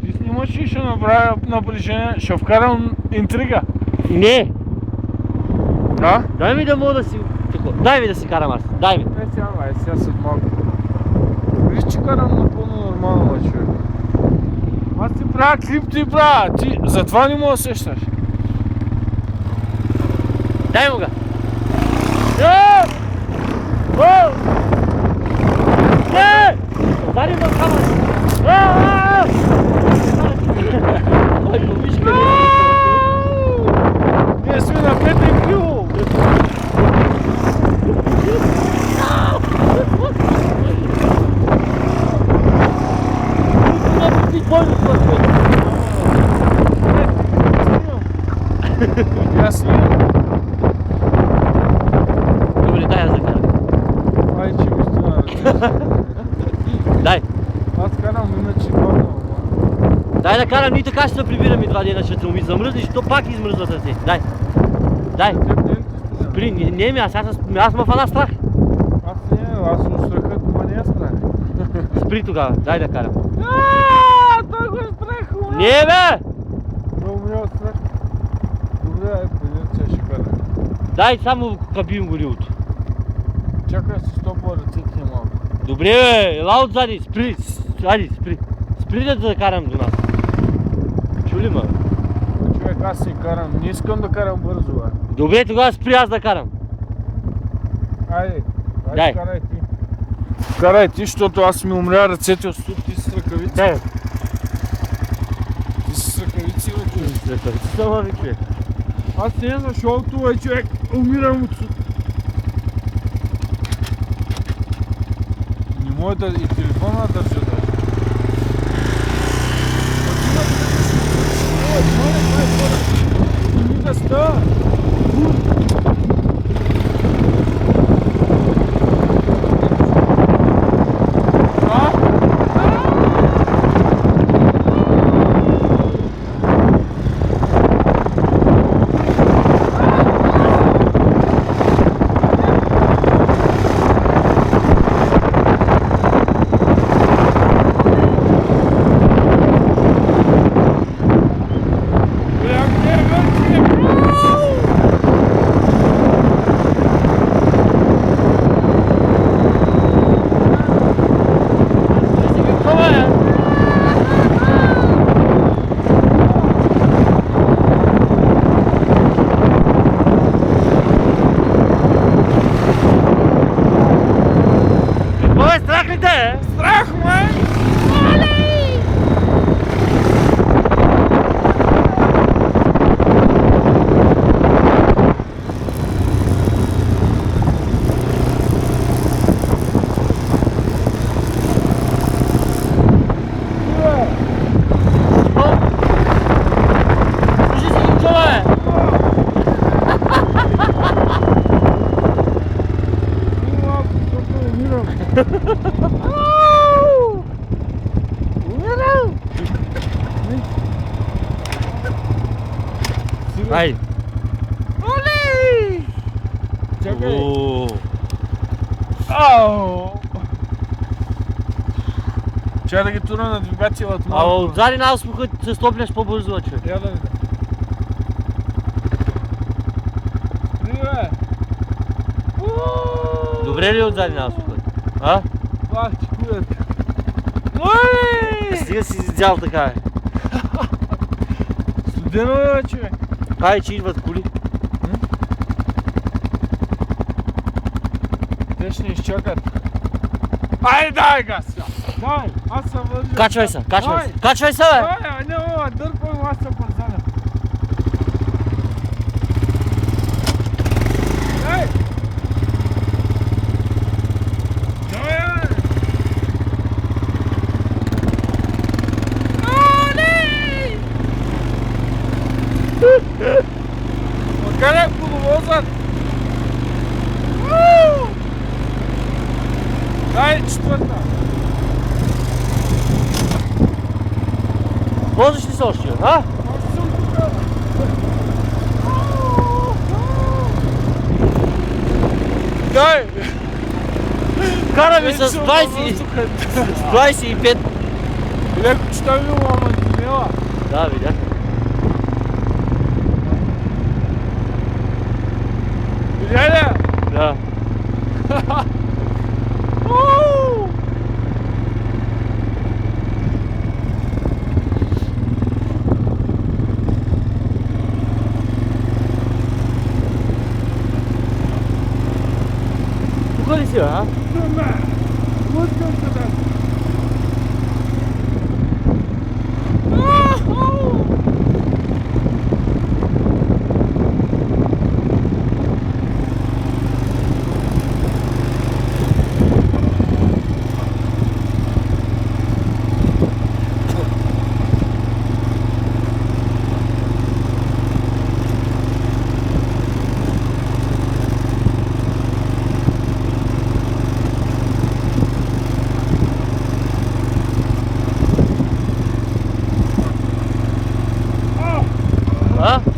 Ти снимаш и ще направя напрежение, ще вкарам интрига. Не! Да? Дай ми да мога да си... Дай ми да си карам аз, дай ми. Сега след малко. Виж, че карам напълно нормално, човек. Аз ти правя клип, ти правя. Ти затова не мога да сещаш. Дай му га! Не! Дари ме камера! Майко, виж къде Ние сме на петен кило. Аз снимам. Добре, дай аз да карам. Ай, че ми стана. Дай! Аз карам иначе бавно. Дай да карам, ние така ще се прибираме 2 дена, ще ми замръзнеш, то пак измръзват ръце. Дай! Дай! Спри, не ми, аз ме фана страх. Аз съм страхът, ма не е страх. Спри тогава, дай да карам. Той го е страх, умря. Не бе! Много умря от страх. Добре, поединце ще кара. Дай само кабим горивото. Чакай си стопва ръцете малко. Добре бе, ела отзади, спри, айди, спри. Спри да карам до нас. Чули ме? Човек, аз си карам, не искам да карам бързо, бе. Добре, тогава спри аз да карам. Айде, Дай. карай ти. Карай ти, защото аз ми умря ръцете от студ, ти си с ръкавици. Дай. Ти си с ръкавици, бе, човек. Ръкавици сама ви, човек. Аз не за шоуто, бе, човек. Умирам от студ. Не мога да и телефона да държа даже. Не ми да става. Страх, май! Айде. Олей! Чакай. Ооо. Ау! Чакай да ги турна на двигателят малко. А отзади на ауспуха се стопляш по-бързо, човек. Я да видя. Приве! Добре ли е отзади на ауспуха? А? Бах, че куят. Олей! Стига си изял така, бе. Студено е, човек. Ай, че идват коли. Те ще ни изчакат. Айде, дай газ! Дай! Аз съм вържен. Качвай се, качвай се. Качвай се, бе! Дай, не мога, дърпай, аз съм пързана. Дай! Дай, бе! Олей! Откъде е коловозът? Дай, четвърта! Возиш ли се още, а? Дай! Караме с 20... с 25. Direkt uçtamıyor mu ama ne var? Da, видях. Birader. Да. Woo! Тук ли си, бе, а? Лъскам се, бе. А?